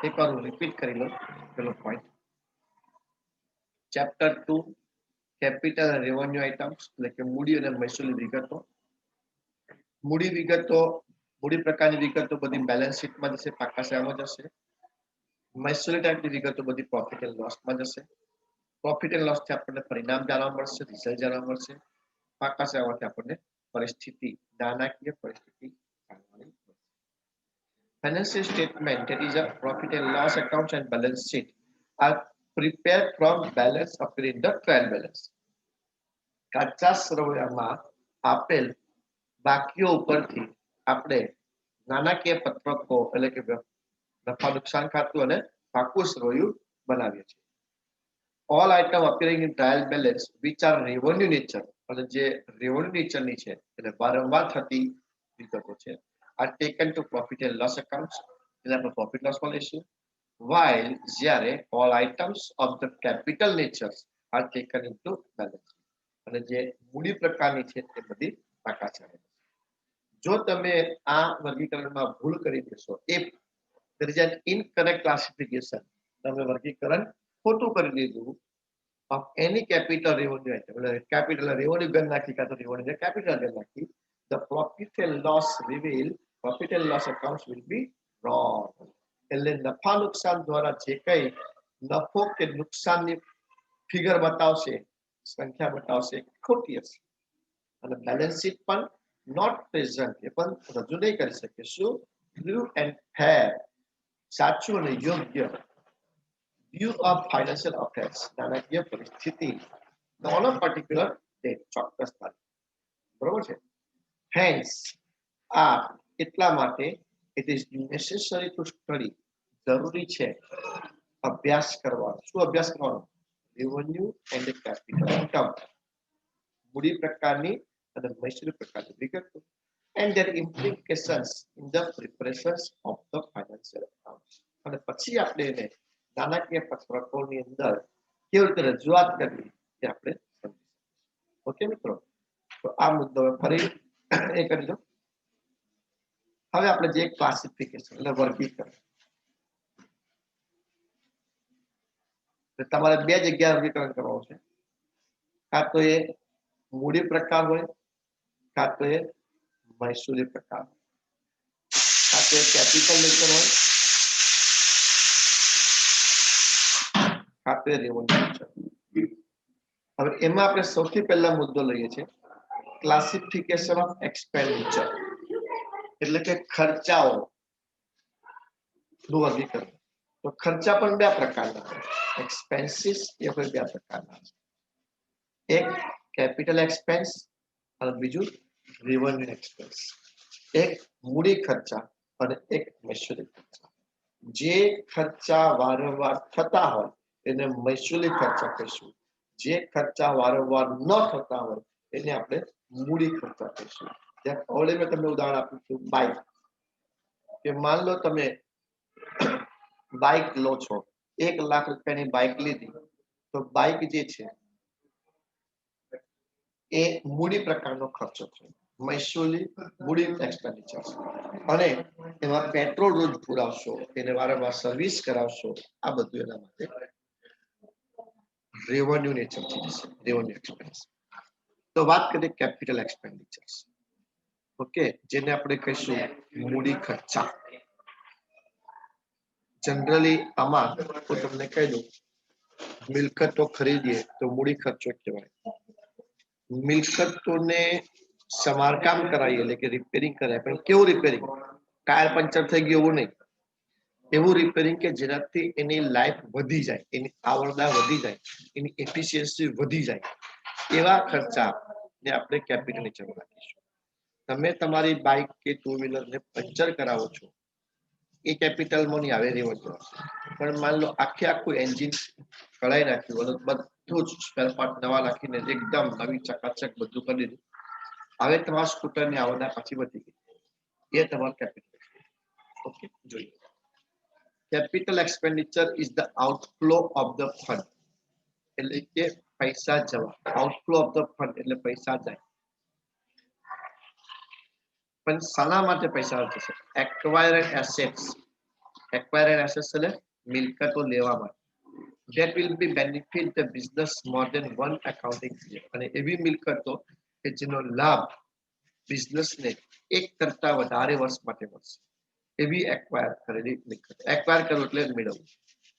एक बार रिपीट कर लो પેલો point chapter 2 capital revenue items એટલે કે મૂડી અને મહેસૂલી વિગતો મૂડી વિગતો મૂડી પ્રકારની વિગતો બધી બેલેન્સ શીટમાં જશે પાકા સામાં જશે મહેસૂલી ટાઈપની વિગતો બધી પ્રોફિટ એન્ડ લોસમાં જશે પ્રોફિટ એન્ડ લોસ થી આપણને પરિણામ જાણવા મળશે રિઝલ્ટ જાણવા મળશે પાકા સામાંથી આપણને પરિસ્થિતિ નાણાકીય પરિસ્થિતિ જાણવાની financial statement that is a profit and loss accounts and balance sheet are prepared from balance appearing the trial balance કાચા સરવૈયામાં આપેલ બાકીઓ ઉપરથી આપણે નાણાકીય પત્રકો એટલે કે નફા નુકસાન ખાતું અને પાકું સરવૈયું બનાવીએ છીએ all item appearing in trial balance which are revenue nature અને જે revenue nature ની છે એટલે વારંવાર થતી વિગતો છે are taken to profit and loss accounts એટલે આપણે profit loss માં લઈશું while જ્યારે all items of the capital nature are taken into balance અને જે મૂડી પ્રકારની છે તે બધી પાકા છે જો તમે આ વર્ગીકરણમાં ભૂલ કરી દેશો if there is an incorrect classification તમે વર્ગીકરણ ખોટું કરી દીધું of any capital revenue item capital revenue ગણ નાખી કાં તો revenue capital ગણ નાખી the profit and loss reveal profit and loss accounts will be wrong એટલે નફા નુકસાન દ્વારા જે કઈ નફો કે નુકસાનની ફિગર બતાવશે સંખ્યા બતાવશે ખોટી હશે અને બેલેન્સ શીટ પણ not present એ પણ રજૂ નહીં કરી શકે શું true and fair સાચું અને યોગ્ય view of financial affairs નાણાકીય પરિસ્થિતિ on a particular date ચોક્કસ તારીખ બરોબર છે hence આ એટલા માટે it is necessary to study જરૂરી છે અભ્યાસ કરવાનો શું અભ્યાસ કરવાનો revenue and capital income મૂડી પ્રકારની અને મહેસૂલી પ્રકારની વિગતો and their implications in the preparations of the financial accounts અને પછી આપણે એને નાણાકીય પત્રકોની અંદર કેવી રીતે રજૂઆત કરવી તે આપણે સમજીશું ઓકે મિત્રો તો આ મુદ્દો ફરી એ કરી દો હવે આપણે જે ક્લાસિફિકેશન એટલે વર્ગીકરણ તમારે બે જગ્યાએ વર્ગીકરણ કરવાનું છે કાં તો એ મૂડી પ્રકાર હોય કાં તો એ મહેસૂલી પ્રકાર કાં તો એ કેપિટલ નેચર હોય કાં તો એ રેવન્યુ નેચર હવે એમાં આપણે સૌથી પહેલા મુદ્દો લઈએ છીએ ક્લાસિફિકેશન ઓફ એક્સપેન્ડિચર એટલે કે ખર્ચાઓ નું વર્ગીકરણ તો ખર્ચા પણ બે પ્રકારના એક્સપેન્સીસ એ પણ બે પ્રકારના એક કેપિટલ એક્સપેન્સ અને બીજું રેવન્યુ એક્સપેન્સ એક મૂડી ખર્ચા અને એક મહેસૂલી ખર્ચા જે ખર્ચા વારંવાર થતા હોય એને મહેસૂલી ખર્ચા કહીશું જે ખર્ચા વારંવાર ન થતા હોય એને આપણે મૂડી ખર્ચા કહીશું જેમ ઓલે મેં તમને ઉદાહરણ આપ્યું હતું બાઇક કે માન લો તમે બાઇક લો છો 1 લાખ રૂપિયાની બાઇક લીધી તો બાઇક જે છે એ મૂડી પ્રકારનો ખર્ચો છે મહેસૂલી મૂડી એક્સપેન્ડિચર અને એમાં પેટ્રોલ રોજ પુરાવશો એને વારંવાર સર્વિસ કરાવશો આ બધું એના માટે રેવન્યુ નેચર થી જશે રેવન્યુ એક્સપેન્સ તો વાત કરીએ કેપિટલ એક્સપેન્ડિચર્સ ઓકે જેને આપણે કહીશું મૂડી ખર્ચા જનરલી આમાં હું તમને કહી દઉં મિલકતો ખરીદીએ તો મૂડી ખર્ચો કહેવાય મિલકતોને સમારકામ કરાવીએ એટલે કે રિપેરિંગ કરાય પણ કેવું રિપેરિંગ ટાયર પંચર થઈ ગયું એવું નહીં એવું રિપેરિંગ કે જેનાથી એની લાઈફ વધી જાય એની આવરદા વધી જાય એની એફિશિયન્સી વધી જાય એવા ખર્ચાને આપણે કેપિટલ નેચરમાં રાખીશું તમે તમારી બાઇક કે ટુ વ્હીલરને પંચર કરાવો છો એ કેપિટલમાં નહીં આવે રેવન્યુ પણ માન લો આખું એન્જિન કઢાઈ નાખ્યું અને બધું જ સ્પેર પાર્ટ નવા નાખીને એકદમ નવી ચકાચક બધું કરી દીધું હવે તમારા સ્કૂટરની આવરદા પછી વધી ગઈ એ તમારું કેપિટલ ઓકે જોઈએ capital expenditure is the outflow of the fund એટલે કે પૈસા જવા outflow of the fund એટલે પૈસા જાય પણ શાના માટે પૈસા જશે acquired assets acquire and assets એટલે મિલકતો લેવા માટે. That will be benefit the business more than one accounting period. અને એવી મિલકતો કે જેનો લાભ બિઝનેસને એક કરતા વધારે વર્ષ માટે મળશે, એવી એક્વાયર કરેલી મિલકત. એક્વાયર કરવું એટલે મેળવવું.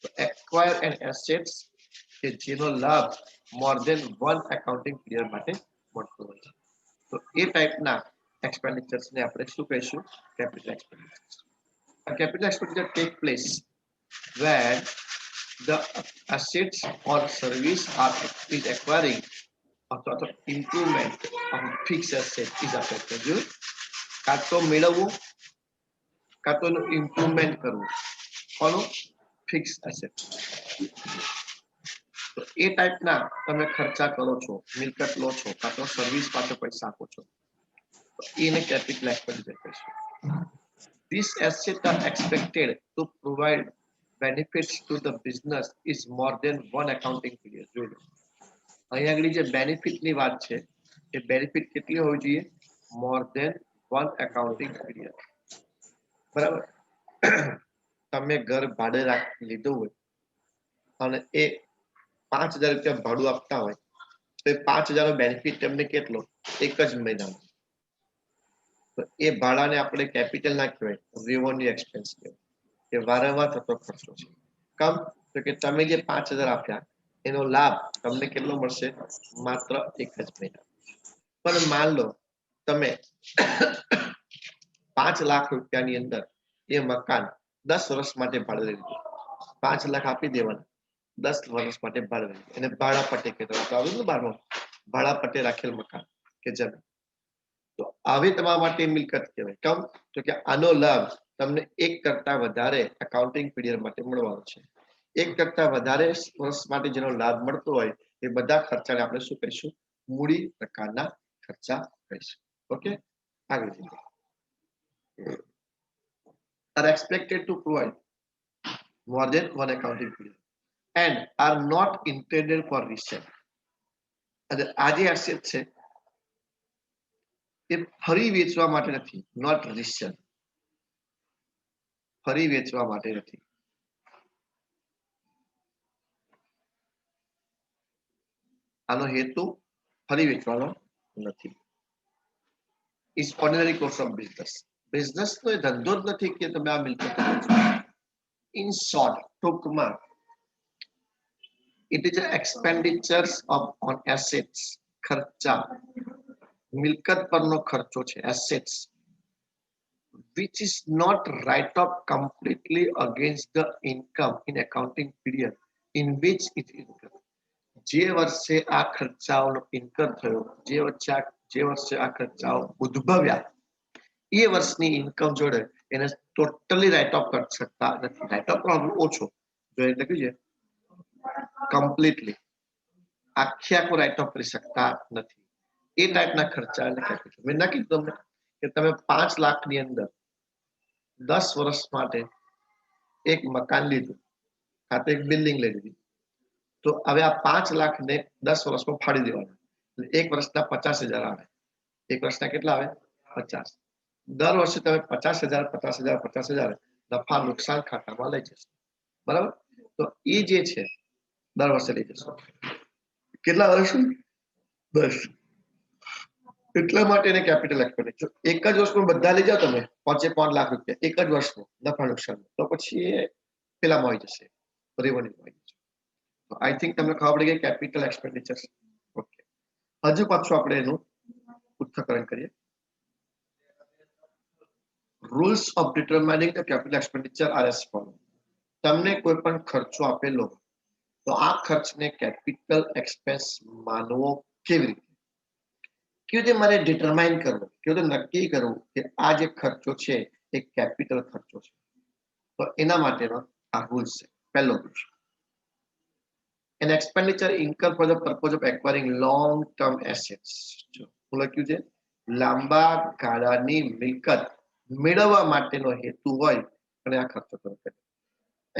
તો એક્વાયર એન્ડ એસેટ્સ કે જેનો લાભ મોર દેન વન એકાઉન્ટિંગ પીરિયડ માટે મળતો હોય છે. તો એ ટાઈપના એક્સપેન્ડિચર્સને આપણે શું કહીશું? Capital expenditures. Capital expenditure take place when the assets or service are is acquiring અથવા તો improvement of fixed asset is affected. જો કાં તો મેળવવું કાં તો એનું ઇમ્પ્રુવમેન્ટ કરવું, કોનું? Fix asset. તો એ ટાઈપના તમે ખર્ચા કરો છો, મિલકત લો છો, કાં તો સર્વિસ પાછળ પૈસા આપો છો, તો એને કેપિટલ એક્સપેન્ડિચર કહીશું. These assets are expected to provide benefits to the business is more than one accounting period. જોઈ લો અહીંયા આગળ જે બેનિફિટની વાત છે એ બેનિફિટ કેટલી હોવી જોઈએ? મોર દેન વન એકાઉન્ટિંગ પીરિયડ. બરાબર. તમે ઘર ભાડે લીધું હોય અને એ 5,000 રૂપિયા ભાડું આપતા હોય તો એ 5,000 નો બેનિફિટ તમને કેટલો? એક જ મહિનાનો. તો એ ભાડાને આપણે કેપિટલ ના કહેવાય, રેવન્યુ એક્સપેન્સ કહેવાય, કે વારંવાર થતો ખર્ચો છે. કમ તો કે તમે જે 5,000 આપ્યા એનો લાભ તમને કેટલો મળશે? માત્ર એક જ મહિના. પણ માન લો તમે 5 લાખ રૂપિયાની અંદર એ મકાન 10 વર્ષ માટે ભાડે લીધું. 5 લાખ આપી દેવાના, 10 વર્ષ માટે ભાડે લીધું. એને ભાડા પટ્ટે કહેવાય. ભાડા પટ્ટે રાખેલ મકાન કે જમીન. તો આવી તમારા માટે મિલકત કહેવાય. કેમ તો કે આનો લાભ તમને એક કરતા વધારે એકાઉન્ટિંગ પીરિયડ માટે મળવાનો છે. એક કરતા વધારે વર્ષ માટે જેનો લાભ મળતો હોય એ બધા ખર્ચાને આપણે શું કહીશું? મૂડી પ્રકારના ખર્ચા કહીશું. ઓકે, આગળ જઈએ. Are expected to provide more than one accounting period and are not intended for resale. અને આ જે એસેટ છે એ ફરી વેચવા માટે નથી. નોટ રિસેલ, ફરી વેચવા માટે નથી. આનો હેતુ ફરી વેચવાનો નથી. Is ordinary course of business. બિઝનેસનો એ ધંધો જ નથી કે તમે આ મિલકત વેચો. ઇન શોર્ટ, ટૂંકમાં, it is expenditures on assets. ખર્ચા, મિલકત પરનો ખર્ચો છે, assets, which is not write off completely against the income in accounting period in which it is incurred. જે વર્ષે આ ખર્ચાઓનો ઇન્કર થયો, જે વર્ષે આ ખર્ચાઓ ઉદ્ભવ્યા એ વર્ષની ઇન્કમ જોડે એને ટોટલી રાઇટ ઓફ કરી શકતા નથી. રાઇટ ઓફ પણ ઓછો જો એટલે કે કમ્પ્લીટલી આખું રાઇટ ઓફ કરી શકતા નથી. એ ટાઈપના ખર્ચા એટલે કેપિટલ. મેં ના કીધું તમને કે તમે 5 લાખની અંદર 10 વર્ષ માટે એક મકાન લીધું, ખાતે એક બિલ્ડિંગ લઈ લીધી, તો હવે આ 5 લાખને 10 વર્ષમાં ફાડી દેવાના. એક વર્ષના 50,000 આવે. એક વર્ષના કેટલા આવે? 50. દર વર્ષે તમે 50,000 નફા નુકસાન ખાતામાં લઈ જશો. બરાબર. તો એ જે છે દર વર્ષે લઈ જશો. કેટલા વર્ષ? 10. એટલા માટે એને કેપિટલ એક્સપેન્ડિચર. એક જ વર્ષમાં બધા લઈ જાઓ તમે 5 લાખ રૂપિયા એક જ વર્ષમાં નફા નુકસાન, તો પછી એ પેલામાં આવી જશે, રેવન્યુમાં આવી જશે. તો આઈ થિંક તમને ખબર પડી ગઈ કેપિટલ એક્સપેન્ડિચર. ઓકે, હજુ પાછું આપણે એનું પૃથ્થકરણ કરીએ. Rules of determining the capital expenditure are as follow. તમને કોઈ પણ ખર્ચો આપેલો તો આ ખર્ચને કેપિટલ એક્સપેન્સ માનવો કેવી રીતે? કેવી રીતે મારે ડિટરમાઇન કરવું, કેવી રીતે નક્કી કરવું કે આ જે ખર્ચો છે એ કેપિટલ ખર્ચો છે? તો એના માટેનો આ રૂલ્સ છે. પહેલો rule, an expenditure incurred for the purpose of acquiring long term assets. જો હું લખ્યું છે લાંબા ગાળાની મિલકત મેળવવા માટેનો હેતુ હોય અને આ ખર્ચો કરો.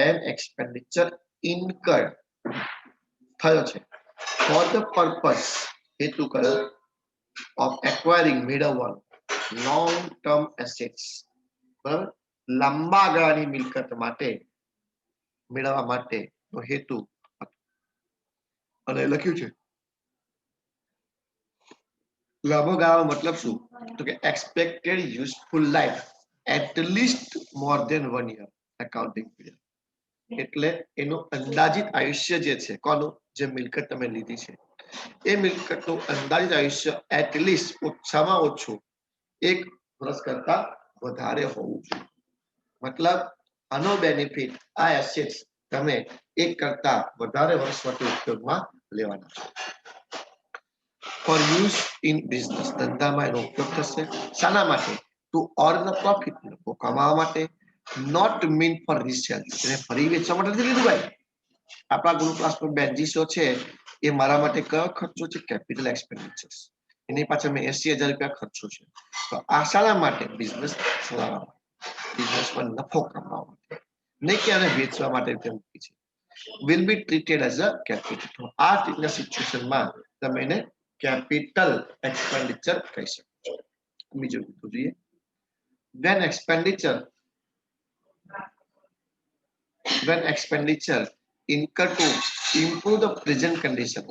an expenditure incurred થયો છે for the purpose, હેતુ કયો? of acquiring, મેળવવાનું, long term assets. બરાબર. લાંબા ગાળાની મિલકત માટે મેળવવા માટેનો હેતુ હતો. અને લખ્યું છે લાંબા ગાળાનો મતલબ શું? તો કે expected useful life at least more than 1 year accounting period. એટલે એનું અંદાજિત આયુષ્ય જે છે કોનું, જે મિલકત તમે લીધી છે એ મિલકતનું અંદાજિત આયુષ્ય એટ લીસ્ટ ઓછામાં ઓછું 1 વર્ષ કરતા વધારે હોવું જોઈએ. મતલબ આનો બેનિફિટ, આ એસેટ્સ તમે 1 કરતા વધારે વર્ષ માટે ઉપયોગમાં લેવાના છો. ફોર યુઝ ઇન બિઝનેસ, ધંધામાં એનો ઉપયોગ થશે. શાના માટે? ટુ અર્ન પ્રોફિટ, નફો કમાવા માટે. નોટ મીન ફોર રિસેલ, એને ફરી વેચવા માટે નથી લીધું ભાઈ. આપણા ગ્રુપ ક્લાસમાં બેન્ચીસો છે એ મારા માટે કયો ખર્ચો છે? કેપિટલ એક્સપેન્ડિચર્સ. એની પાછળ મેં 80,000 રૂપિયા ખર્ચો છે. તો આ શાના માટે? બિઝનેસ ચલાવવા માટે, બિઝનેસમાં નફો કમાવા માટે, નહીં કે આને વેચવા માટે મૂકી છે. Will be treated as a capital. આ રીતના સિચ્યુએશનમાં તમે એને કેપિટલ એક્સપેન્ડિચર કહી શકો છો. બીજું જોઈએ, when expenditure incur to improve the present condition.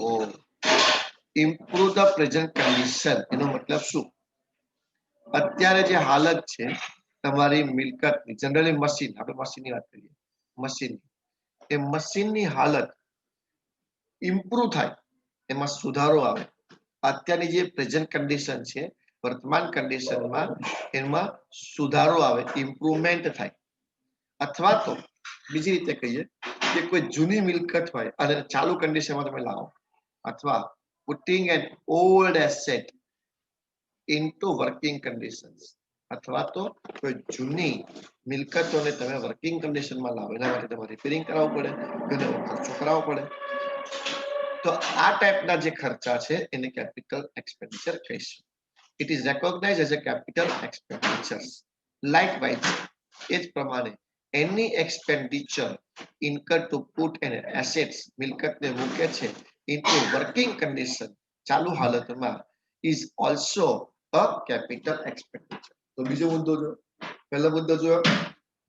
improve the present condition એનો મતલબ શું? અત્યારે જે હાલત છે તમારી મિલકતની, જનરલી મશીન, આપણે મશીનની વાત કરીએ, મશીન, એ મશીનની હાલત ઇમ્પ્રુવ થાય, એમાં સુધારો આવે. અત્યારની જે પ્રેઝન્ટ કન્ડિશન છે, વર્તમાન કન્ડિશનમાં એમાં સુધારો આવે, ઇમ્પ્રુવમેન્ટ થાય. અથવા તો બીજી રીતે કહીએ કે કોઈ જૂની મિલકત હોય અને ચાલુ કન્ડિશનમાં તમે લાવો, અથવા putting an old asset into working conditions, અથવા તો કોઈ જૂની મિલકતોને તમે વર્કિંગ કન્ડિશનમાં લાવો, એના માટે તમારે રિપેરિંગ કરાવવું પડે, ઘણો ખર્ચો કરાવવો પડે. તો આ ટાઈપના જે ખર્ચા છે એને કેપિટલ એક્સપેન્ડિચર કહીશું. It is recognise as a capital expenditures. Likewise, એ જ પ્રમાણે any expenditure incur to put an assets, મિલકતને મૂકે છે ઇનટુ વર્કિંગ કન્ડિશન, ચાલુ હાલતમાં, is also a capital expenditure. તો બીજો મુદ્દો જો, પહેલો મુદ્દો જોયો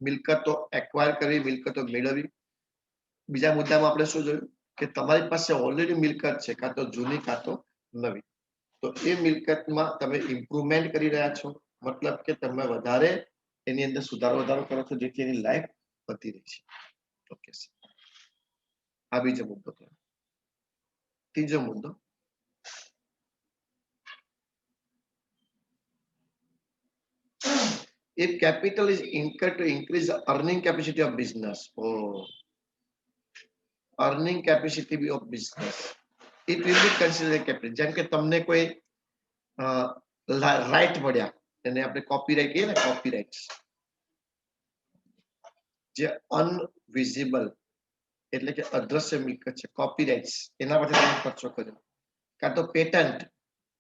મિલકતો એક્વાયર કરવી, મિલકતો મેળવવી. બીજા મુદ્દામાં આપણે શું જોયું કે તમારી પાસે ઓલરેડી મિલકત છે, કાં તો જૂની કાં તો નવી. તો એ મિલકતમાં તમે ઇમ્પ્રુવમેન્ટ કરી રહ્યા છો, મતલબ કે તમે વધારે એની અંદર વધારો કરો છો, જેથી એની લાઈફ વધી રહી છે. ઓકે, આ બીજો મુદ્દો. ત્રીજો મુદ્દો, if capital is incurred to increase the earning capacity of business, earning capacity of business, it will be considered capital. જેમ કે તમને કોઈ રાઈટ મળ્યા, એને આપણે કોપીરાઈટ કહીએ ને, કોપીરાઈટ, જે અનવિઝિબલ એટલે કે અદ્રશ્ય મિલકત છે, કોપીરાઇટ્સ, એના માટે તમે ખર્ચો કર્યો. કાં તો પેટન્ટ,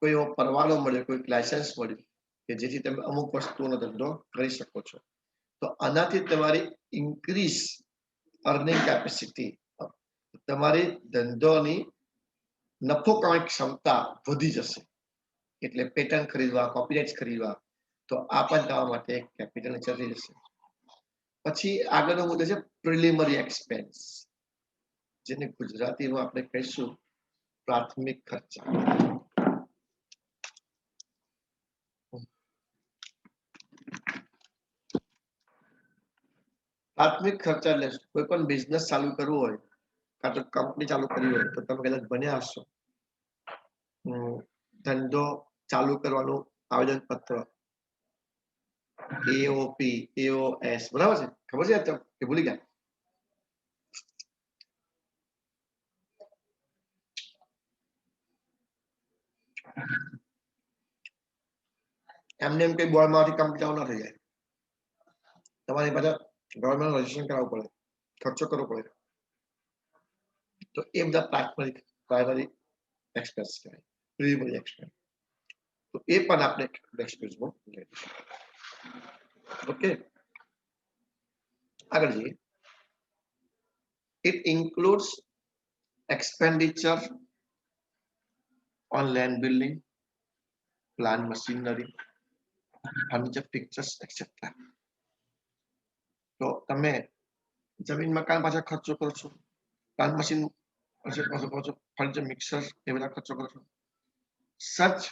કોઈ એવો પરવાનો મળ્યો, કોઈ લાયસન્સ મળ્યું કે જેથી તમે અમુક વસ્તુઓનો ધંધો કરી શકો છો. તો આનાથી તમારી ઇન્ક્રીઝ અર્નિંગ કેપેસિટી, તમારી ધંધોની નફો કમાવાની ક્ષમતા વધી જશે. એટલે પેટન્ટ ખરીદવા, કોપીરાઇટ્સ ખરીદવા, તો આ પણ તમારા માટે એક કેપિટલ થઈ જશે. પછી આગળનો મુદ્દો છે પ્રિલિમરી એક્સપેન્સ, જેને ગુજરાતીમાં આપણે કહીશું પ્રાથમિક ખર્ચા. પ્રાથમિક ખર્ચા એટલે કોઈ પણ બિઝનેસ ચાલુ કરવું હોય, કાં તો કંપની ચાલુ કરવી હોય, તો તમે કદાચ બન્યા હશો, ધંધો ચાલુ કરવાનું આવેદન પત્ર, એઓપી, એઓએસ, બરાબર છે, ખબર છે કે ભૂલી ગયા? એમને એમ કઈ બોર્ડમાંથી કંપની ચાલુ ના થઈ જાય. તમારી પાસે ગવર્મેન્ટ રજીસ્ટ્રેશન કરાવવું પડે, ખર્ચો કરવો પડે. તો એ બધા પ્રાઇમરી એક્સપેન્સ કહેવાય, પ્રિલિમરી એક્સપેન્સ. તો એ પણ આપણે એક્સપેન્સમાં લઈએ. ઓકે, આગળ જઈએ. It includes expenditure on land building, plant machinery, furniture, fixtures, etc. તો તમે જમીન મકાન પાછળ ખર્ચો કરો છો, પ્લાન્ટ મશીન ફર્નિચર મિક્સર એ બધા ખર્ચો કરો છો. સચ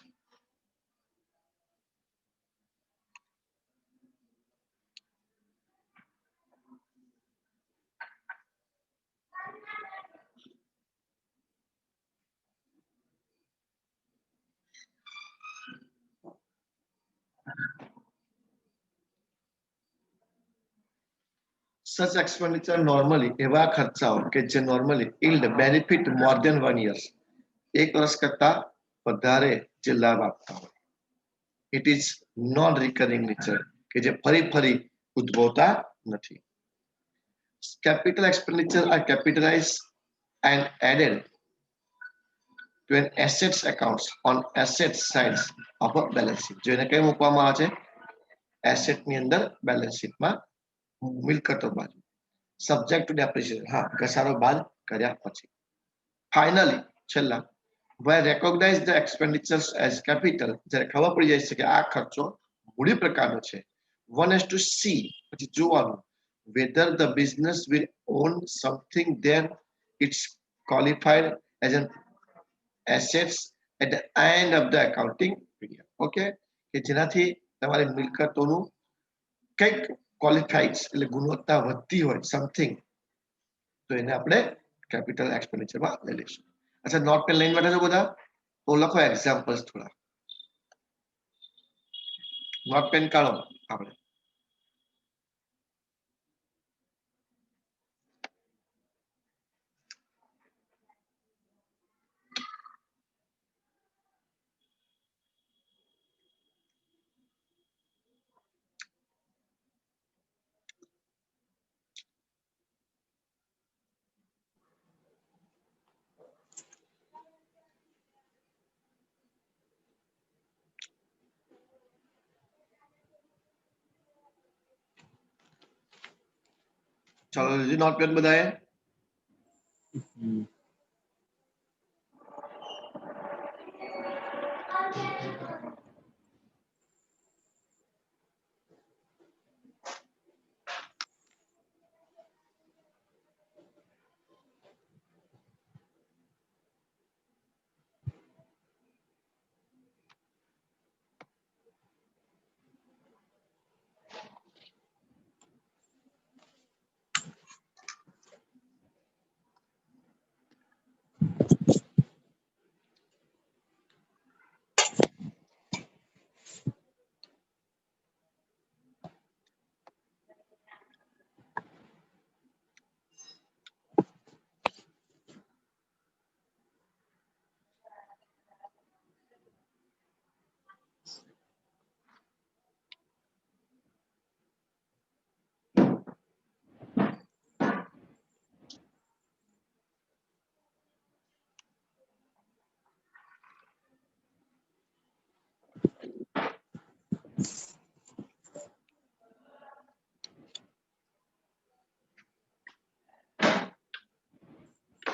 such expenditure normally એવા ખર્ચાઓ કે જે normally yield benefit more than 1 year, એક વર્ષ કરતા વધારે જે લાભ આપતા હોય. It is non recurring nature કે જે ફરી ફરી ઉદ્ભવતા નથી. Capital expenditure are capitalized and added to an assets accounts on asset sides of a balance sheet. જો એને કઈ મૂકવામાં આવે છે? એસેટ ની અંદર બેલેન્સ શીટમાં મિલકતો બાજુ. Subject to depreciation. હા, ઘસારો બાદ કર્યા પછી. Finally, છેલ્લા, where recognize the expenditures as capital, જ્યારે ખબર પડી જાય છે કે આ ખર્ચો મૂડી પ્રકારનો છે, one has to see, પછી જોવાનું, whether the business will own something then it's qualified as an assets at the end of the accounting period. Okay, કે જેનાથી તમારી મિલકતોનું કંઈક ક્વોલિફાઈડ એટલે ગુણવત્તા વધતી હોય સમથિંગ, તો એને આપણે કેપિટલ એક્સપેન્ડિચરમાં લઈ લઈશું. અચ્છા, નોટ પેન લઈને બેઠા છો બધા? તો લખો એક્ઝામ્પલ્સ થોડા. નોટ પેન કાઢો આપણે. ચાલો લીધી નોટ પેન બધાએ?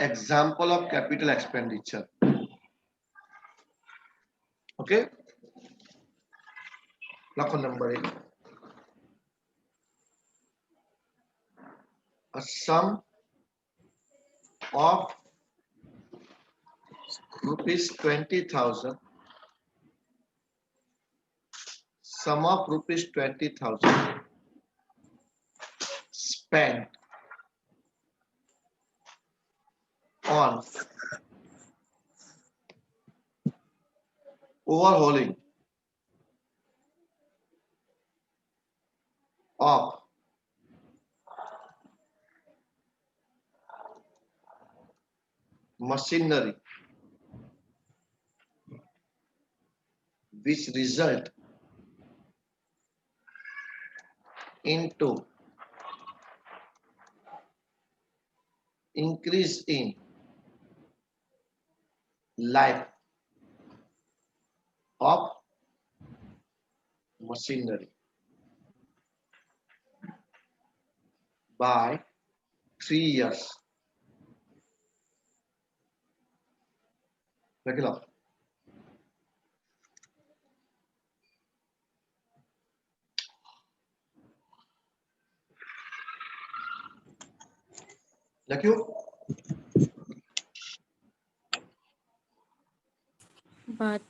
Example of capital expenditure. Okay, લખો number 1. A sum of rupees 20,000, sum of rupees 20,000 spent on overhauling of machinery which result into increase in life of machinery by 3 years. લખી લો. લખ્યું? but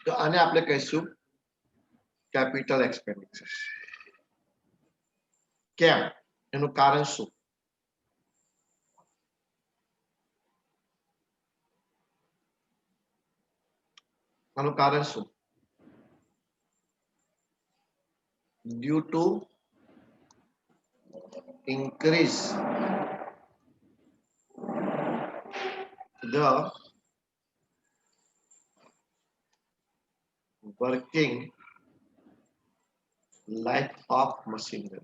તો આને આપણે કહીશું capital expenditure. કેમ? એનું કારણ શું? આનું કારણ શું? due to increase the working life of machinery.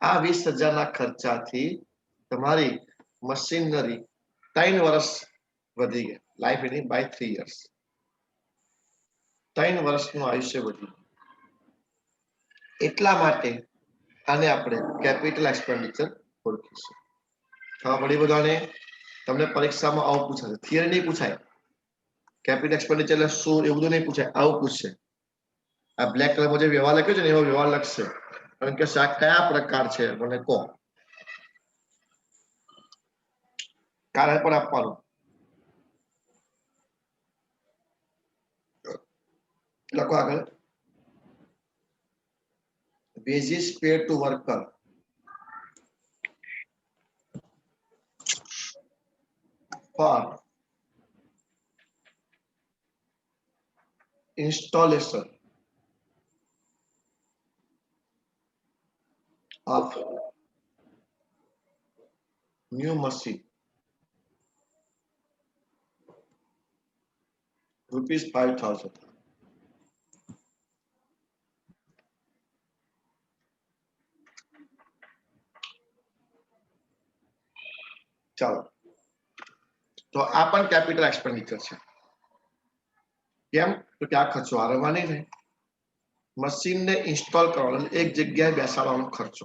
આ 20,000 ના ખર્ચાથી તમારી મશીનરી 3 વર્ષ વધી ગયા. Life any by 3 years. 3 વર્ષનું આયુષ્ય વધ્યું. એટલા માટે આને આપણે કેપિટલ એક્સપેન્ડિચર ઓળખીશું. ખબર પડી બધાને? તમને પરીક્ષામાં આવું પૂછાશે, થિયરી નહીં પૂછાય. કેપિટલ એક્સપેન્ડિચર એટલે શું એવું બધું નહીં પૂછાય, આવું પૂછશે. આ બ્લેક કલરમાં જે વ્યવહાર લખ્યો છે ને એવો વ્યવહાર લખશે. કારણ કે આ કયા પ્રકાર છે મને કહો. કારણ પણ આપવાનું. લખો આગળ. wages paid to worker for installation of new machine rupees 5,000. ચાલો, તો આ પણ કેપિટલ એક્સપેન્ડિચર છે. કેમ? તો કે આ ખર્ચો આરવવા નહીં ને, મશીનને ઇન્સ્ટોલ કરવાનો, એક જગ્યાએ બેસાડવાનો ખર્ચો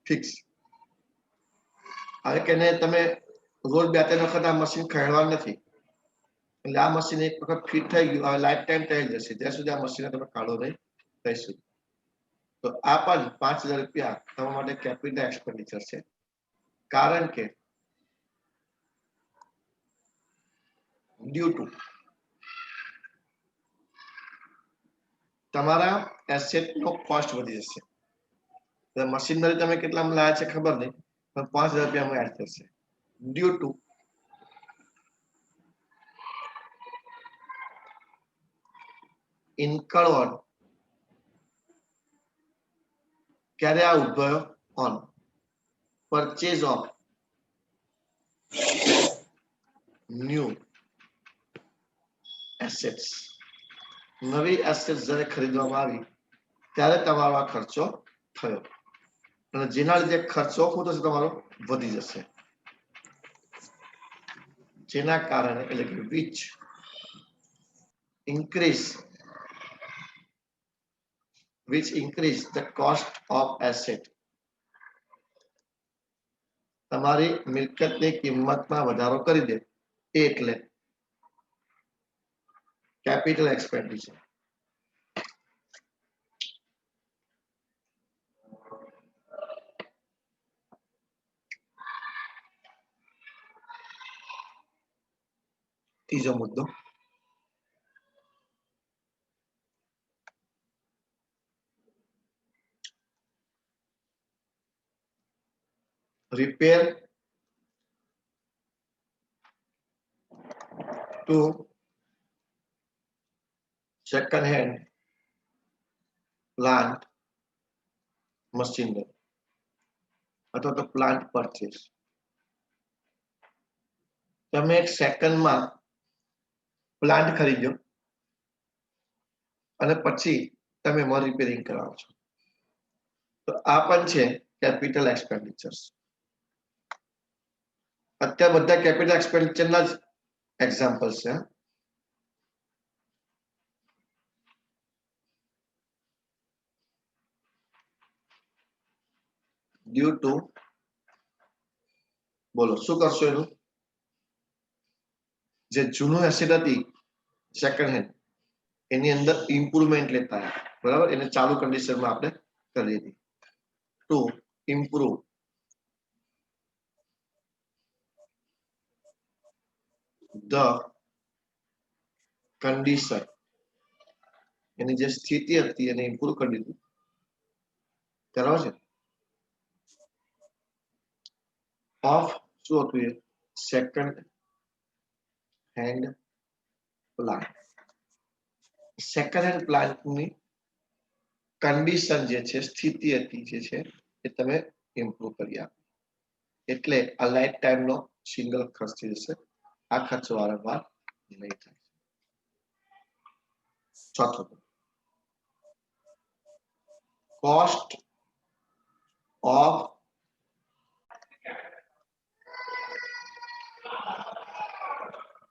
ફિક્સ. હવે કે તમે રોજ 2-3 વખત આ મશીન ખરીદવા નથી, એટલે આ મશીન એક વખત ફિટ થઈ ગયું, હવે લાઈફ ટાઈમ થઈ જશે, ત્યાં સુધી આ મશીન તમે કાઢો નહીં ત્યાં સુધી. તો આ પણ 5,000 રૂપિયા તમારા માટે કેપિટલ એક્સપેન્ડિચર છે. કારણ કે ડ્યુ ટુ તમારા એસેટનો કોસ્ટ વધી જશે. મશીનરી તમે કેટલામાં લાયા છે ખબર નહીં, પણ 5,000 રૂપિયામાં એડ થશે. ડ્યુ ટુ incurred ક્યારે આ ઉદ્ભવ્યો? On purchase of new assets. નવી એસેટ્સ જ્યારે ખરીદવામાં આવી ત્યારે તમારો આ ખર્ચો થયો, અને જેના લીધે ખર્ચો શું થશે? તમારો વધી જશે. જેના કારણે એટલે કે which increase the cost of asset. તમારી મિલકતની કિંમતમાં વધારો કરી દે એટલે કેપિટલ એક્સપેન્ડિચર. ત્રીજો મુદ્દો, repair to second hand plant machinery અથવા તો પ્લાન્ટ પરચેસ. તમે એક સેકન્ડમાં પ્લાન્ટ ખરીદ્યો અને પછી તમે એમાં રિપેરિંગ કરાવો છો, તો આ પણ છે કેપિટલ એક્સપેન્ડિચર્સ. અત્યારે બધા કેપિટલ એક્સપેન્ડિચરના જ એક્ઝામ્પલ છે. ડ્યુ ટુ બોલો શું કરશો? એનું જે જૂનું એસેટ હતી સેકન્ડ હેન્ડ, એની અંદર ઇમ્પ્રુવમેન્ટ લેતા, બરાબર, એને ચાલુ કન્ડિશનમાં આપણે કરી દીધી. to improve the condition, એની જે સ્થિતિ હતી એને ઇમ્પ્રુવ કરી દીધું. બરાબર છે. ઓફ શું હતું એ second hand plant. Second hand પ્લાન્ટની કન્ડિશન જે છે સ્થિતિ હતી જે છે એ તમે ઇમ્પ્રુવ કરી આપો એટલે આ લાઈફ ટાઈમ નો સિંગલ ખર્ચ થઈ જશે. આ ખર્ચ વારંવાર નહીં થાય. ચોથો કોસ્ટ ઓફ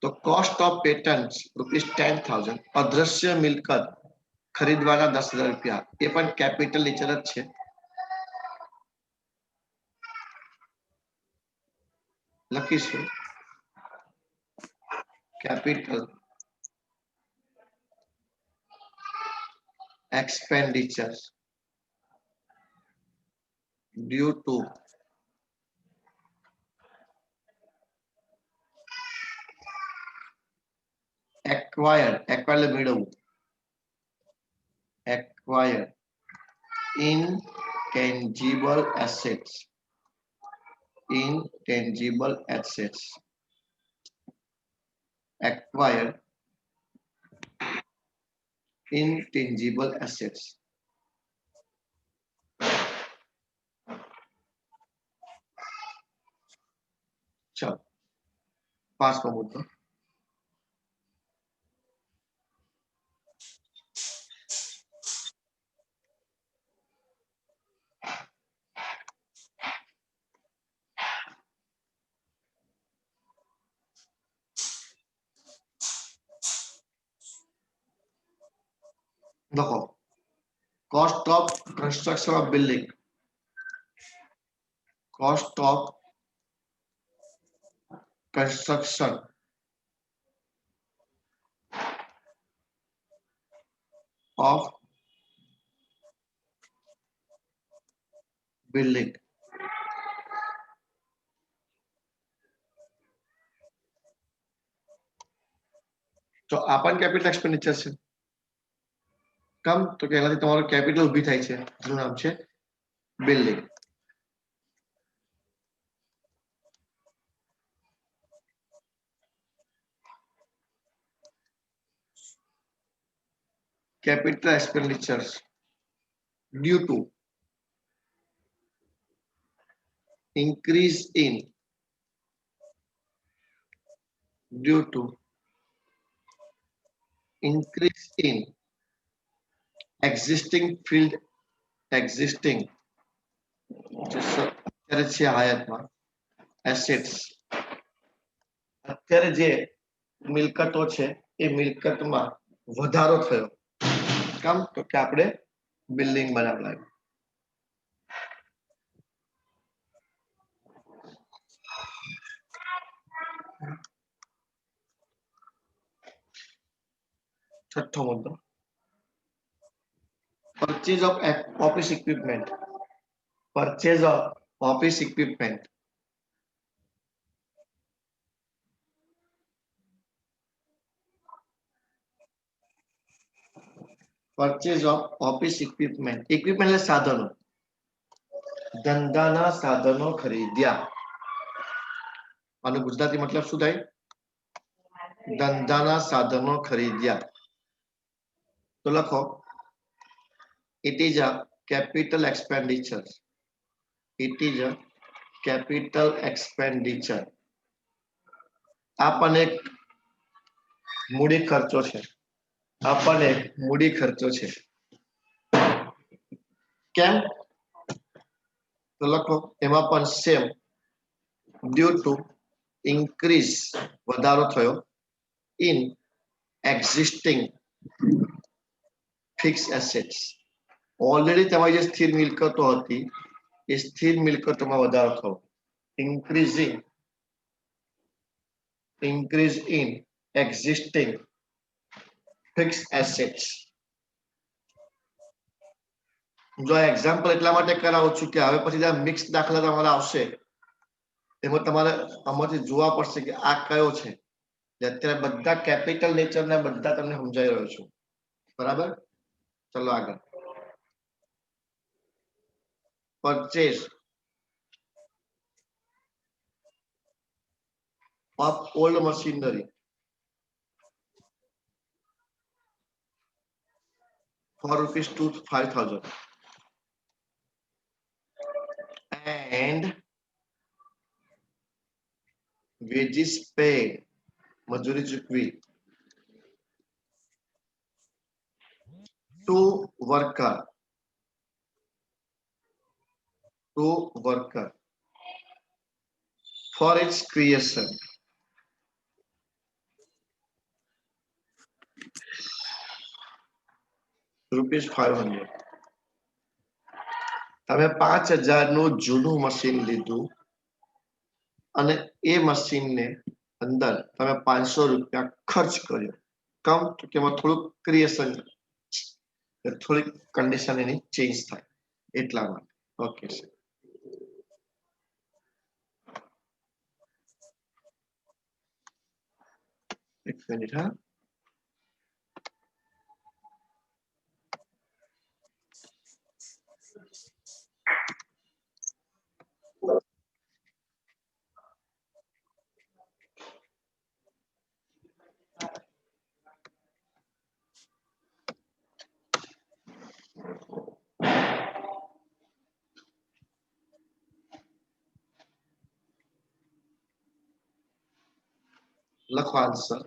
તો કોસ્ટ ઓફ પેટન્ટ ₹10,000 અદ્રશ્ય મિલકત ખરીદવાના ₹10,000 એ પણ કેપિટલ નીચે જ છે. લખીશું capital expenditures due to acquired મેળવવું acquired intangible assets acquired intangible assets. ચલો 5મો મુદ્દો લખો cost of construction of building, cost of construction of building. તો આ પણ કેપિટલ એક્સપેન્ડિચર છે. કમ તો કે એનાથી તમારો કેપિટલ ઊભી થાય છે જેનું નામ છે building. capital expenditures due to increase in existing field existing અત્યારે છે હયાતમાં assets અત્યારે જે મિલકતો છે એ મિલકતમાં વધારો થયો. કામ તો કે આપણે બિલ્ડિંગ બનાવવાનું. છઠ્ઠો મુદ્દો purchase of office equipment. Purchase of office equipment. Purchase of office equipment. Equipment એટલે સાધનો. ધંધાના સાધનો ખરીદ્યા. આનો ગુજરાતી મતલબ શું થાય? ધંધાના સાધનો ખરીદ્યા. તો લખો it is a capital expenditure. It is a capital expenditure. આ પણ એક મૂડી ખર્ચો છે. આ પણ એક મૂડી ખર્ચો છે. કેમ? તો લખો એમાં પણ સેમ ડ્યુ ટુ ઇન્ક્રીઝ વધારો થયો in existing fix assets. Already તમારી જે સ્થિર મિલકતો હતી એ સ્થિર મિલકતોમાં વધારો થયો. increase in existing fixed assets. જો આ એક્ઝામ્પલ એટલા માટે કરાવું છું કે હવે પછી જે મિક્સ દાખલા તમારા આવશે એમાં તમારે આમાંથી જોવા પડશે કે આ કયો છે. અત્યારે બધા કેપિટલ નેચરના બધા તમને સમજાઈ રહ્યો છું. બરાબર, ચલો આગળ. Purchase of old machinery for rupees 5,000 and wages paid, મજૂરી ચૂકવી, to worker for its creation. Rupees 500. તમે 5,000 નું જૂનું મશીન લીધું અને એ મશીનને અંદર તમે 500 રૂપિયા ખર્ચ કર્યો. કમ તો કે એમાં થોડુંક ક્રિએશન, થોડીક કન્ડિશન એની ચેન્જ થાય એટલા માટે. ઓકે સર, એક મિનિટ. હા, લખો answer.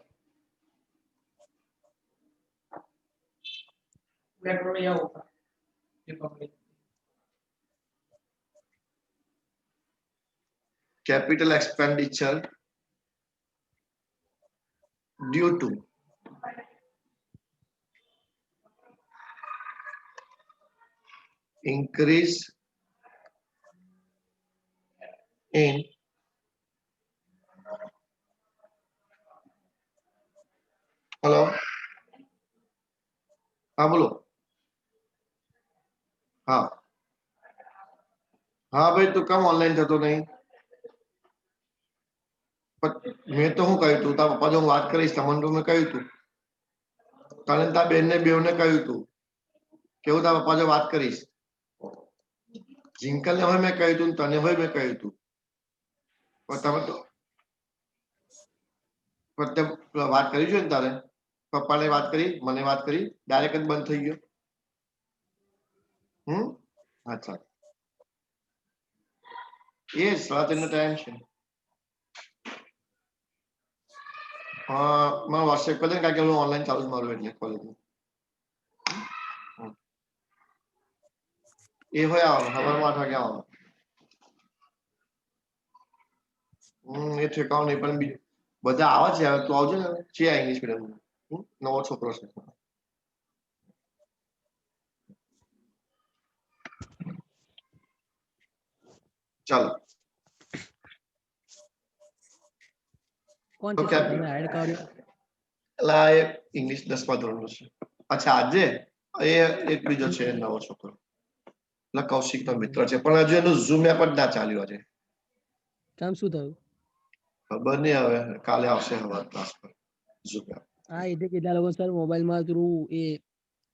Capital expenditure due to increase in hello, હા બોલો. હા હા ભાઈ, તું કેમ ઓનલાઈન થતો નહીં? મેં તો શું કહ્યું તું, તારા પપ્પા જો હું વાત કરીશ તમને તો મેં કહ્યું તું, તને તારા બેન ને બેવને કહ્યું તું કેવું તારા પપ્પા જો વાત કરીશ. જિંકલ ને હવે મેં કહ્યું તું, તને હવે મેં કહ્યું તું, પણ તમે તો વાત કરી છે ને તારે પપ્પાને વાત કરી, મને વાત કરી, ડાયરેક્ટ જ બંધ થઈ ગયો. અચ્છા, એ 3:30 નો ટાઈમ છે. મને વોટ્સએપ કરી દે કારણ કે હું ઓનલાઈન ચાલુ જ મારું એટલે કોલેજનું. એ હોય આવવાનું સવારમાં 8 વાગે આવવાનું. એ ઠેકાણું નહીં પણ બધા આવે છે. હવે તું આવજો ને, છે ઇંગ્લિશ મીડિયમ નવો છોકરો છે. ચાલો, કોણ છે સર તમે એડ કર્યો? એટલે એ ઇંગ્લિશ 10મા ધોરણનો છે. અચ્છા, આજે એ એક બીજો છે નવો છોકરો, એટલે કૌશિક નો મિત્ર છે, પણ હજુ એનું ઝૂમ એપ જ ના ચાલ્યું આજે. કામ શું થયું? ખબર નહીં, હવે કાલે આવશે હવા ક્લાસ પર ઝૂમ એપ. હા, એટલે કેટલા લોકો સર મોબાઈલમાં થ્રુ એ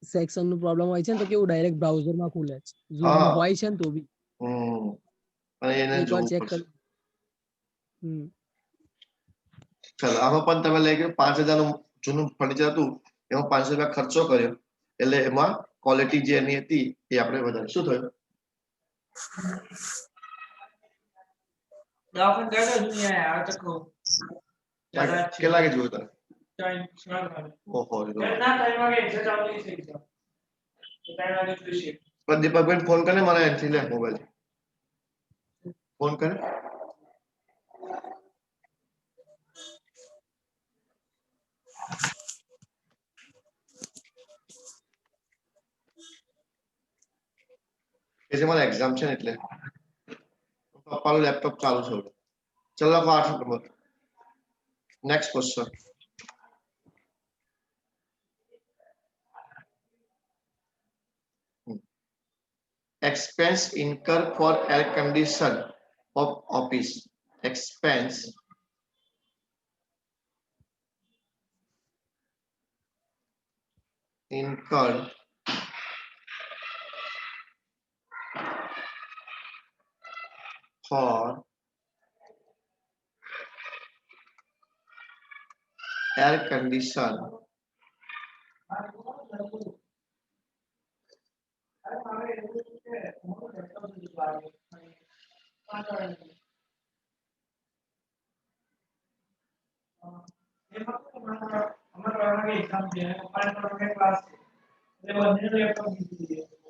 સેક્શન નું પ્રોબ્લેમ હોય છે ને, તો કેવું ડાયરેક્ટ બ્રાઉઝરમાં ખુલે છે. ઝૂમ હોય છે ને તો બી અને એને એકવાર જોવું ચેક પડશે. કરી. ચાલો, આમાં પણ તમે લઈ ગયો 5,000 નું જૂનું ફર્નિચર હતું, એમાં 500 રૂપિયા ખર્ચો કર્યો, એટલે એમાં ક્વોલિટી જે એની હતી એ આપણે વધારે. શું થયું? કેટલા વાગે જોયું તારે? ઓહો, દીપકભાઈ ફોન કરે, મારા એનથી લે મોબાઈલ ફોન કરે. એ મારા એક્ઝામ છે ને એટલે પપ્પાનું લેપટોપ ચાલુ છે. ચલો, 8 number. Next question. expense incur for air condition of office. Expense incurred for air condition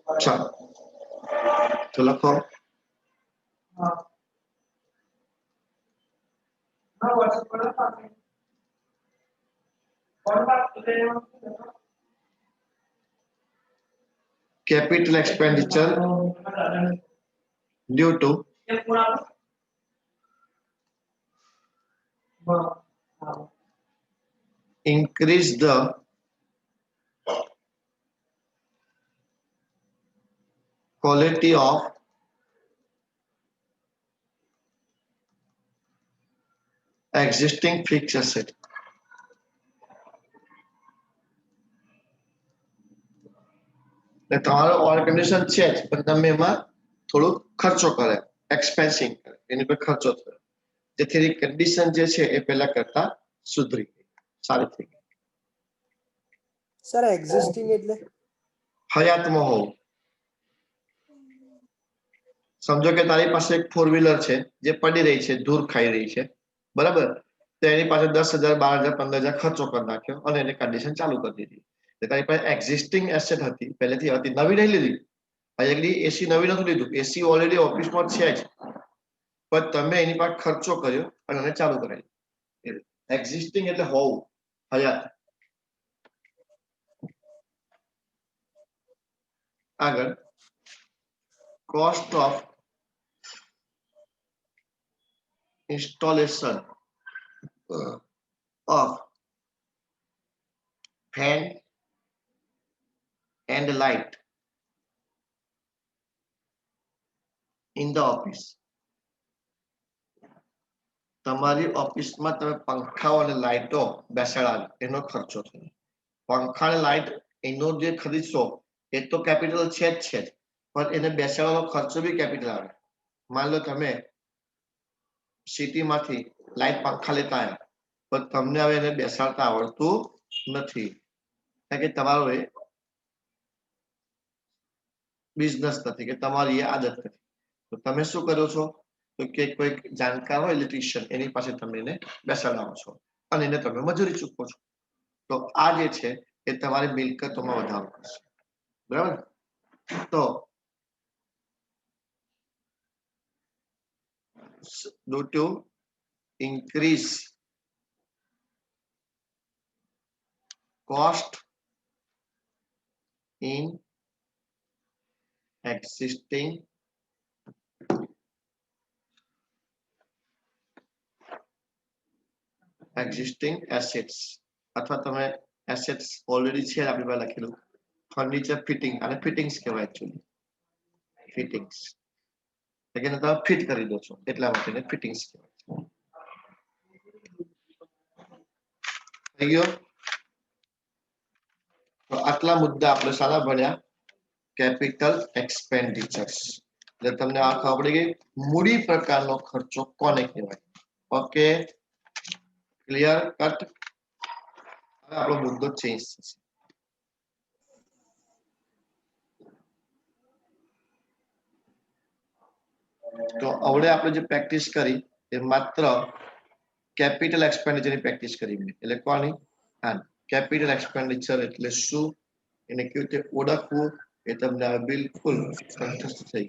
अच्छा तो लखो capital expenditure due to increase the quality of existing fixed asset. તમારો ઓર કન્ડિશન છે જ પણ તમે એમાં થોડો ખર્ચો કરે એક્સપેન્સિંગ એની પર ખર્ચો થયો જેથી કન્ડિશન જે છે એ પહેલા કરતા સુધરી ગઈ સારી થઈ ગઈ સર એક્ઝિસ્ટિંગ એટલે હયાતમાં હોવું સમજો કે તારી પાસે એક 4 વ્હીલર છે જે પડી રહી છે ધૂળ ખાઈ રહી છે બરાબર તો એની પાસે 10,000 12,000 15,000 ખર્ચો કરી નાખ્યો અને એને કન્ડિશન ચાલુ કરી દીધી તારી પાસે એક્ઝિસ્ટિંગ એસેટ હતી પહેલેથી હતી નવી નહીં લીધી હજી એસી નવી નતું લીધું એસી ઓલરેડી ઓફિસમાં છે જ પણ તમે એની પર ખર્ચો કર્યો અને એને ચાલુ કરાવી એક્ઝિસ્ટિંગ એટલે હોવું હયાત આગળ cost of installation of fan and light in the office. તમારી ઓફિસમાં તમે પંખાઓ અને લાઇટો બેસાડાવી એનો ખર્ચો છે પંખા અને લાઇટ એનો જે ખરીદશો એ તો કેપિટલ છે જ પણ એને બેસાડવાનો ખર્ચો બી કેપિટલ આવે માન લો તમે સિટીમાંથી લાઇટ પંખા લેતા આવ્યા પણ તમને હવે એને બેસાડતા આવડતું નથી કારણ કે તમારો એ બિઝનેસ નથી કે તમારી એ આદત નથી તો તમે શું કરો છો તો કે કોઈક જાણકાર હોય ઇલેક્ટ્રિશિયન એની પાસે તમે એને બેસાડાવો છો અને એને તમે મજૂરી ચૂકવો છો તો આ જે છે એ તમારી મિલકતોમાં વધારો કરશે બરાબર તો due to increase cost in existing assets અથવા તમે assets ઓલરેડી છે આપણી પાસે લખેલું ફર્નિચર ફિટિંગ અને ફિટિંગ્સ કહેવાય એકચ્યુઅલી ફિટિંગ્સ એટલે તમે ફિટ કરી દો છો એટલા માટે ફિટિંગ્સ કહેવાય થઈ ગયો તો આટલા મુદ્દા આપણે સારા ભણ્યા કેપિટલ એક્સપેન્ડિચર્સ એટલે તમને આ ખબર પડી ગઈ મૂડી પ્રકારનો ખર્ચો કોને કહેવાય ઓકે ક્લિયર કટ હવે આપણો મુદ્દો ચેન્જ થશે તો હવે આપણે જે પ્રેક્ટિસ કરી એ માત્ર કેપિટલ એક્સપેન્ડિચરની પ્રેક્ટિસ કરી એટલે કોની હા કેપિટલ એક્સપેન્ડિચર એટલે શું એને કેવી રીતે ઓળખવું એ તમને બિલકુલ કંઠસ્થ થઈ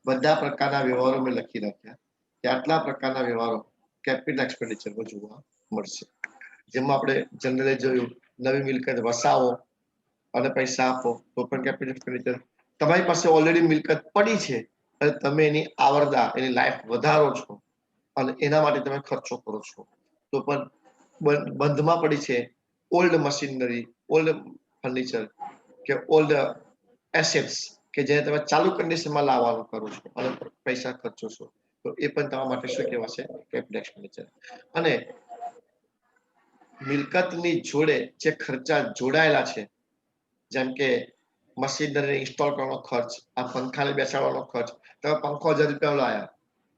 બધા પ્રકારના વ્યવહારો મેં લખી રાખ્યા કે આટલા પ્રકારના વ્યવહારો કેપિટલ એક્સપેન્ડિચરમાં જોવા મળશે જેમાં આપણે જનરલી જોયું નવી મિલકત વસાવો અને પૈસા આપો તો પણ કેપિટલ એક્સપેન્ડિચર તમારી પાસે ઓલરેડી મિલકત પડી છે અને તમે એની આવરદા એની લાઈફ વધારો છો અને એના માટે તમે ખર્ચો કરો છો તો પણ બંધમાં પડી છે ઓલ્ડ મશીનરી ઓલ્ડ ફર્નિચર કે ઓલ્ડ એસેટ્સ કે કે જેને તમે ચાલુ કન્ડિશનમાં લાવવાનું કરો છો અને પૈસા ખર્ચો છો તો એ પણ તમારા માટે શું કહેવાશે કેપિટલ એક્સપેન્ડિચર. અને મિલકતની જોડે જે ખર્ચા જોડાયેલા છે જેમ કે મશીનરી ઇન્સ્ટોલ કરવાનો ખર્ચ, આ પંખાને બેસાડવાનો ખર્ચ, તમે પંખો 1000 રૂપિયા લાયા,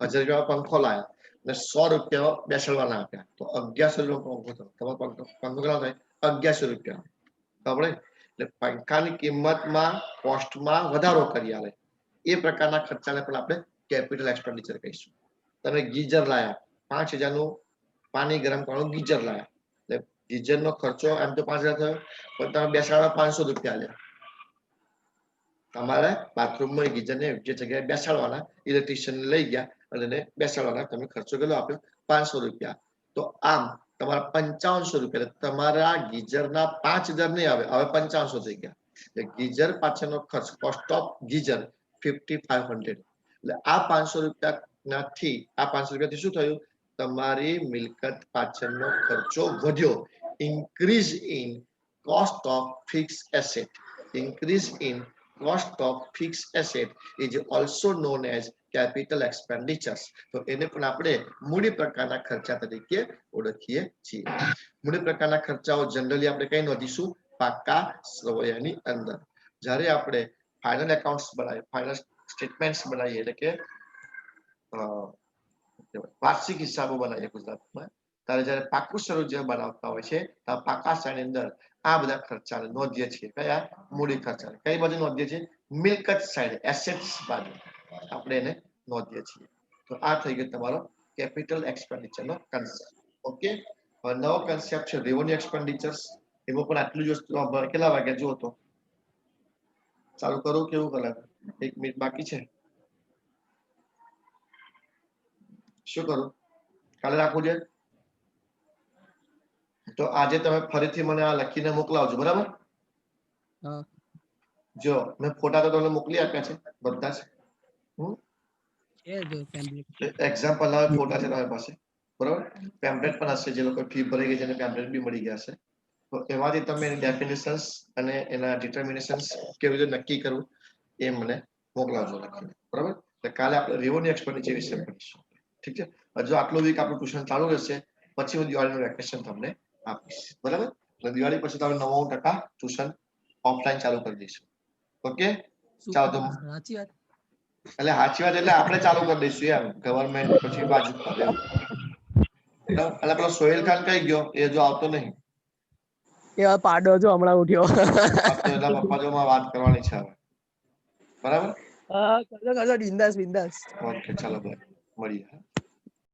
1000 રૂપિયા પંખો લાયા અને 100 રૂપિયા બેસાડવાના આપ્યા તો 1100 રૂપિયા પંખો થયો. તમારો પંખો કેટલો થાય? 1100 રૂપિયા. બરાબર? એટલે પંખાની કિંમતમાં કોસ્ટમાં વધારો કરી આલે એ પ્રકારના ખર્ચાને પણ આપણે કેપિટલ એક્સપેન્ડિચર કહીશું. તમે ગીઝર લાયા, 5000 નું પાણી ગરમ કરવાનું ગીઝર લાયા, એટલે ગીઝરનો ખર્ચો એમ તો 5000 થયો પણ તમે બેસાડવા 500 રૂપિયા લે. તમારે બાથરૂમમાં ગીઝરને યોગ્ય જગ્યાએ બેસાડવાના, ઇલેક્ટ્રિશિયન લઈ ગયા અને એને બેસાડવાના, તમે ખર્ચો કેટલો આપ્યો? 500 રૂપિયા. તો આમ તમારા 5500 રૂપિયા, તમારા ગીઝરના 5000 નહીં આવે, હવે 5500 થઈ ગયા. એટલે ગીઝર પાછળનો ખર્ચ, કોસ્ટ ઓફ ગીઝર 5500. એટલે આ 500 રૂપિયાથી આ 500 રૂપિયાથી શું થયું? તમારી મિલકત પાછળનો ખર્ચો વધ્યો. Increase in cost of fix asset. Increase in cost of fixed asset is also known as capital expenditures. તો એને પણ આપણે મૂડી પ્રકારના ખર્ચા તરીકે ઓળખીએ છીએ. મૂડી પ્રકારના ખર્ચાઓ જનરલી આપણે કઈ નોંધીશું? પાકા સરવૈયાની અંદર. જ્યારે આપણે ફાઇનલ એકાઉન્ટ્સ બનાવીએ, ફાઇનલ સ્ટેટમેન્ટ્સ બનાવીએ, એટલે કે વાર્ષિક હિસાબો બનાવીએ ગુજરાતમાં, ત્યારે જ્યારે પાકું સ્વરૂપ જે બનાવતા હોય છે ત્યારે પાકા શ્રેણીની અંદર આ બધા ખર્ચાને નોંધીએ છીએ. કયા? મૂડી ખર્ચા. કઈ બાજુ નોંધીએ છીએ? મિલકત સાઈડ, એસેટ્સ બાજુ આપણે એને નોંધીએ છીએ. તો આ થઈ ગયો તમારો કેપિટલ એક્સપેન્ડિચર નો કન્સેપ્ટ. ઓકે, હવે નવો કન્સેપ્ટ છે રેવન્યુ એક્સપેન્ડિચર્સ. એમાં પણ આટલું જ વસ્તુ કેટલા વાગ્યા જુઓ તો ચાલુ કરું કેવું કલાક? 1 મિનિટ બાકી છે. શું કરું? કાલે રાખવું છે તો આજે તમે ફરીથી મને આ લખીને મોકલાવજો, બરાબર? હા. જો મેં ફોટા તો તમને મોકલી આપ્યા છે બધા જ. છે જો ટેમ્પલેટ. એક્ઝામ્પલ ના ફોટા છે તમારી પાસે, બરાબર? પેમ્પલેટ પણ હશે, જે લોકો ફી ભરી ગઈ છે એને પેમ્પલેટ બી મળી ગયા છે. તો એમાંથી તમે એની ડેફિનેશન્સ અને એના ડિટર્મિનેશન્સ કેવી રીતે નક્કી કરવું એ મને મોકલાવજો લખીને, બરાબર? એટલે કાલે આપણે રેવન્યુ એક્સપેન્ડિચર વિશે ભણીશું. ઠીક છે? હજુ આટલો વીક આપણું ટ્યુશન ચાલુ રહેશે, પછી હું દિવાળીનું વેકેશન તમને આપીશ, બરાબર? એટલે દિવાળી પછી તમે 99% ટ્યુશન ઓફલાઈન ચાલુ કરી દઈશું. ઓકે, ચાલો તો સાચી વાત. એટલે સાચી વાત એટલે આપણે ચાલુ કરી દઈશું એમ, ગવર્મેન્ટ પછી બાજુ કરે એવું. એટલે પેલો સોહેલ ખાન કઈ ગયો? એ જો આવતો નહીં. એ પાડો જો હમણાં ઉઠ્યો. તો એના પપ્પા જો માં વાત કરવાની છે હવે, બરાબર? હા, કરજો બિંદાસ બિંદાસ. ઓકે, ચાલો ભાઈ મળીએ.